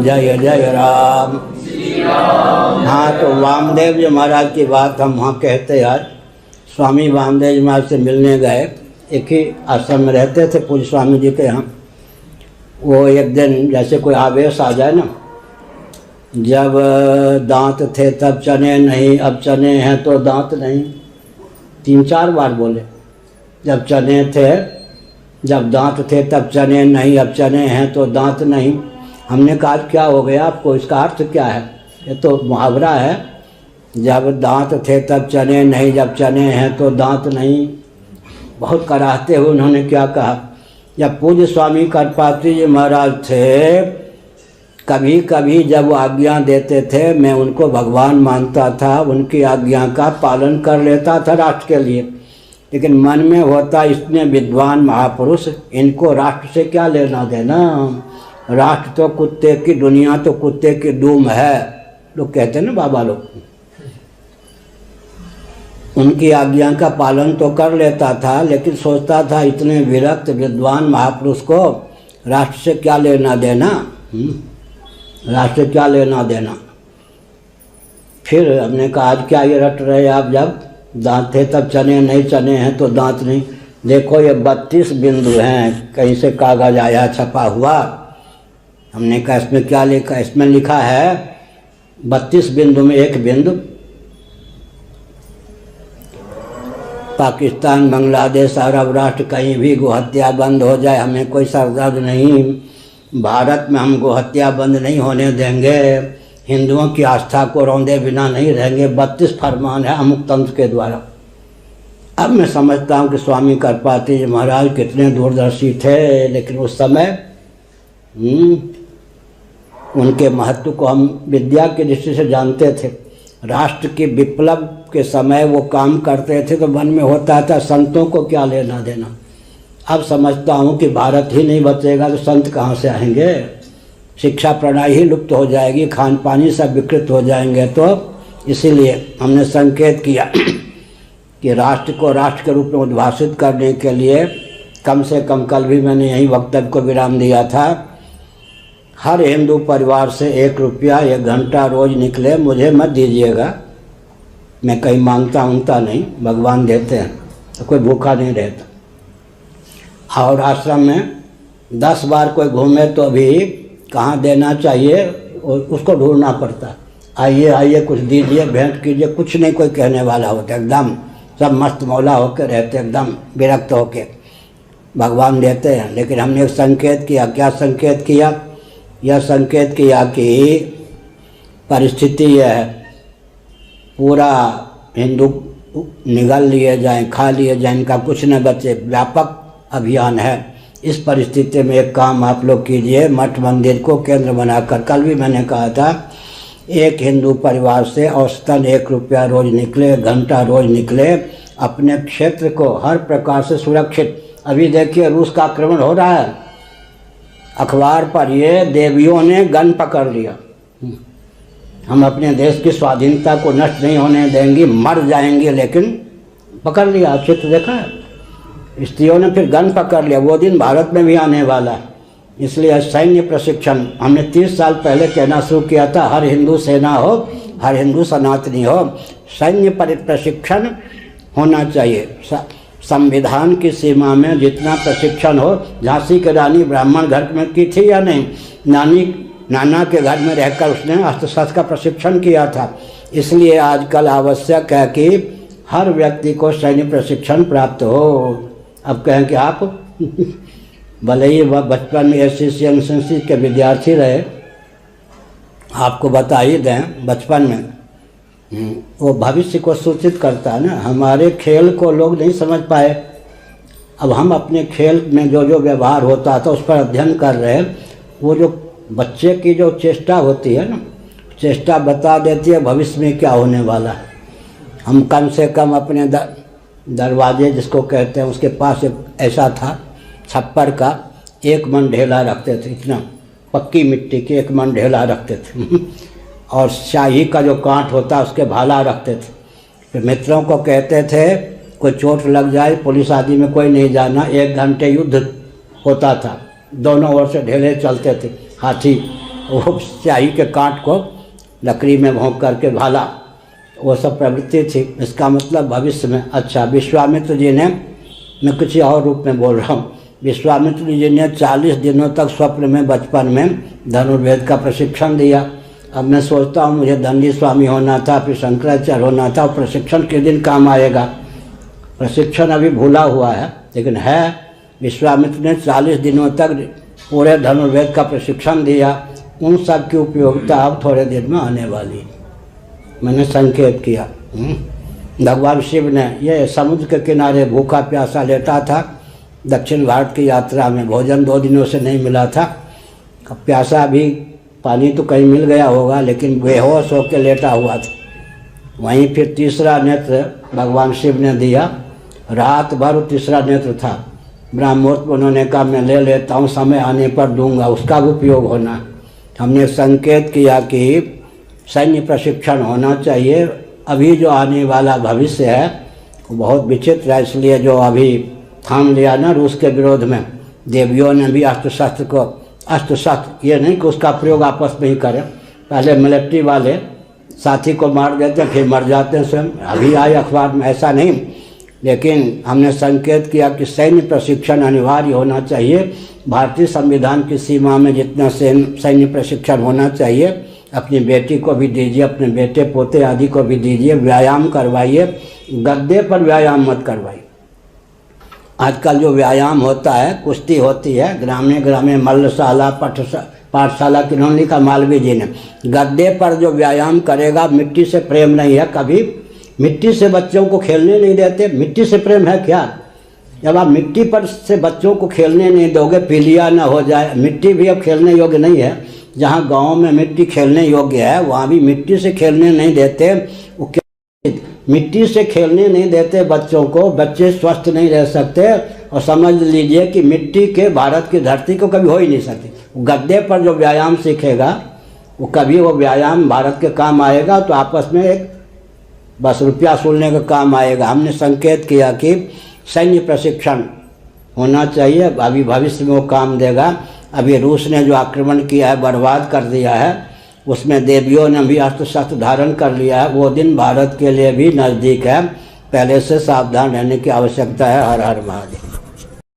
जय जय राम। हाँ, तो वामदेव जी महाराज की बात हम वहाँ कहते आज। स्वामी वामदेव जी महाराज से मिलने गए, एक ही आश्रम में रहते थे पूज्य स्वामी जी के यहाँ। वो एक दिन जैसे कोई आवेश आ जाए ना, जब दांत थे तब चने नहीं, अब चने हैं तो दांत नहीं, 3-4 बार बोले। जब चने थे, जब दांत थे तब चने नहीं, अब चने हैं तो दांत नहीं। हमने कहा क्या हो गया आपको, इसका अर्थ क्या है? ये तो मुहावरा है, जब दांत थे तब चने नहीं, जब चने हैं तो दांत नहीं। बहुत कराहते हुए उन्होंने क्या कहा, जब पूज्य स्वामी करपात्री जी महाराज थे, कभी कभी जब वो आज्ञा देते थे मैं उनको भगवान मानता था, उनकी आज्ञा का पालन कर लेता था राष्ट्र के लिए। लेकिन मन में होता इतने विद्वान महापुरुष, इनको राष्ट्र से क्या लेना देना, राष्ट्र तो कुत्ते की, दुनिया तो कुत्ते की डूम है, लोग कहते हैं ना बाबा लोग। उनकी आज्ञा का पालन तो कर लेता था, लेकिन सोचता था इतने विरक्त विद्वान महापुरुष को राष्ट्र से क्या लेना देना, राष्ट्र से क्या लेना देना। फिर हमने कहा आज क्या ये रट रहे आप, जब दांत थे तब चने नहीं, चने हैं तो दांत नहीं। देखो ये 32 बिंदु हैं, कहीं से कागज आया छपा हुआ। हमने कहा इसमें क्या लिखा, इसमें लिखा है 32 बिंदु में एक बिंदु पाकिस्तान, बांग्लादेश, अरब राष्ट्र कहीं भी गोहत्या बंद हो जाए, हमें कोई सरदर्द नहीं। भारत में हम गोहत्या बंद नहीं होने देंगे, हिंदुओं की आस्था को रौंदे बिना नहीं रहेंगे। 32 फरमान है अमुक तंत्र के द्वारा। अब मैं समझता हूँ कि स्वामी करपात्री जी महाराज कितने दूरदर्शी थे, लेकिन उस समय उनके महत्व को हम विद्या की दृष्टि से जानते थे। राष्ट्र के विप्लव के समय वो काम करते थे तो मन में होता था संतों को क्या लेना देना। अब समझता हूँ कि भारत ही नहीं बचेगा तो संत कहाँ से आएंगे, शिक्षा प्रणाली ही लुप्त हो जाएगी, खान पानी सब विकृत हो जाएंगे। तो इसीलिए हमने संकेत किया कि राष्ट्र को राष्ट्र के रूप में उद्भाषित करने के लिए कम से कम, कल भी मैंने यही वक्तव्य को विराम दिया था, हर हिंदू परिवार से 1 रुपया 1 घंटा रोज निकले, मुझे मत दीजिएगा। मैं कहीं मांगता नहीं, भगवान देते हैं तो कोई भूखा नहीं रहता। और आश्रम में 10 बार कोई घूमे तो भी कहाँ देना चाहिए उसको ढूंढना पड़ता। आइए आइए कुछ दीजिए, भेंट कीजिए, कुछ नहीं कोई कहने वाला होता, एकदम सब मस्त मौला होकर रहते, एकदम विरक्त होके भगवान देते हैं। लेकिन हमने एक संकेत किया, क्या संकेत किया, यह संकेत किया कि परिस्थिति यह है, पूरा हिंदू निगल लिए जाएं, खा लिए जाएं, इनका कुछ न बचे, व्यापक अभियान है। इस परिस्थिति में एक काम आप लोग कीजिए, मठ मंदिर को केंद्र बनाकर, कल भी मैंने कहा था, एक हिंदू परिवार से औसतन 1 रुपया रोज निकले, 1 घंटा रोज निकले, अपने क्षेत्र को हर प्रकार से सुरक्षित। अभी देखिए रूस का आक्रमण हो रहा है, अखबार पर ये देवियों ने गन पकड़ लिया। हम अपने देश की स्वाधीनता को नष्ट नहीं होने देंगे, मर जाएंगे, लेकिन पकड़ लिया। चित्र देखा है, स्त्रियों ने फिर गन पकड़ लिया। वो दिन भारत में भी आने वाला है, इसलिए सैन्य प्रशिक्षण हमने 30 साल पहले कहना शुरू किया था, हर हिंदू सेना हो, हर हिंदू सनातनी हो, सैन्य प्रशिक्षण होना चाहिए। संविधान की सीमा में जितना प्रशिक्षण हो। झांसी की रानी ब्राह्मण घर में की थी या नहीं, नाना के घर में रहकर उसने अस्त्र शस्त्र का प्रशिक्षण किया था। इसलिए आजकल आवश्यक है कि हर व्यक्ति को सैन्य प्रशिक्षण प्राप्त हो। अब कहें कि आप भले ही वह बचपन में एससीसी एनसीसी के विद्यार्थी रहे, आपको बता ही दें बचपन में वो भविष्य को सूचित करता है ना। हमारे खेल को लोग नहीं समझ पाए, अब हम अपने खेल में जो जो व्यवहार होता था उस पर अध्ययन कर रहे हैं। वो जो बच्चे की जो चेष्टा होती है ना, चेष्टा बता देती है भविष्य में क्या होने वाला है। हम कम से कम अपने दरवाजे जिसको कहते हैं उसके पास एक ऐसा था छप्पर का, 1 मन ढेला रखते थे, इतना पक्की मिट्टी के 1 मन ढेला रखते थे और शाही का जो कांट होता उसके भाला रखते थे। फिर मित्रों को कहते थे कोई चोट लग जाए पुलिस आदि में कोई नहीं जाना, 1 घंटे युद्ध होता था, दोनों ओर से ढेले चलते थे, हाथी वो स्याही के कांट को लकड़ी में भोंक करके भाला, वो सब प्रवृत्ति थी। इसका मतलब भविष्य में। अच्छा, विश्वामित्र जी ने, मैं कुछ और रूप में बोल रहा हूँ, विश्वामित्र जी ने 40 दिनों तक स्वप्न में बचपन में धनुर्वेद का प्रशिक्षण दिया। अब मैं सोचता हूँ मुझे दंडी स्वामी होना था, फिर शंकराचार्य होना था, प्रशिक्षण के दिन काम आएगा। प्रशिक्षण अभी भूला हुआ है, लेकिन है। विश्वामित्र ने 40 दिनों तक पूरे धनुर्वेद का प्रशिक्षण दिया। उन सब की उपयोगिता अब थोड़े दिन में आने वाली, मैंने संकेत किया। भगवान शिव ने ये समुद्र के किनारे भूखा प्यासा लेटा था, दक्षिण भारत की यात्रा में भोजन 2 दिनों से नहीं मिला था। अब प्यासा भी, पानी तो कहीं मिल गया होगा, लेकिन बेहोश होकर लेटा हुआ था। वहीं फिर तीसरा नेत्र भगवान शिव ने दिया। रात भर तीसरा नेत्र था। ब्रह्ममुहूर्त में उन्होंने कहा मैं ले लेता हूँ, समय आने पर दूंगा, उसका भी उपयोग होना। हमने संकेत किया कि सैन्य प्रशिक्षण होना चाहिए। अभी जो आने वाला भविष्य है वो बहुत विचित्र है, इसलिए जो अभी थाम लिया ना रूस के विरोध में, देवियों ने भी अस्त्र शस्त्र, ये नहीं कि उसका प्रयोग आपस में ही करें। पहले मिलिट्री वाले साथी को मार देते हैं, फिर मर जाते हैं स्वयं। अभी आए अखबार में, ऐसा नहीं, लेकिन हमने संकेत किया कि सैन्य प्रशिक्षण अनिवार्य होना चाहिए। भारतीय संविधान की सीमा में जितना सैन्य प्रशिक्षण होना चाहिए, अपनी बेटी को भी दीजिए, अपने बेटे पोते आदि को भी दीजिए, व्यायाम करवाइए। गद्दे पर व्यायाम मत करवाइए। आजकल जो व्यायाम होता है, कुश्ती होती है, ग्रामीण ग्रामीण मल्लशाला पाठशाला किन्होंने लिखा, मालवीय जी ने। गद्दे पर जो व्यायाम करेगा, मिट्टी से प्रेम नहीं है। कभी मिट्टी से बच्चों को खेलने नहीं देते। मिट्टी से प्रेम है क्या? जब आप मिट्टी पर से बच्चों को खेलने नहीं दोगे, पीलिया ना हो जाए। मिट्टी भी अब खेलने योग्य नहीं है। जहाँ गांव में मिट्टी खेलने योग्य है, वहाँ भी मिट्टी से खेलने नहीं देते। वो मिट्टी से खेलने नहीं देते बच्चों को, बच्चे स्वस्थ नहीं रह सकते। और समझ लीजिए कि मिट्टी के भारत की धरती को कभी हो ही नहीं सकती। गद्दे पर जो व्यायाम सीखेगा, वो कभी वो व्यायाम भारत के काम आएगा तो आपस में एक बस रुपया सुनने का काम आएगा। हमने संकेत किया कि सैन्य प्रशिक्षण होना चाहिए, अभी भविष्य में वो काम देगा। अभी रूस ने जो आक्रमण किया है, बर्बाद कर दिया है, उसमें देवियों ने भी अस्त्र शस्त्र धारण कर लिया है। वो दिन भारत के लिए भी नज़दीक है। पहले से सावधान रहने की आवश्यकता है। हर हर महादेव।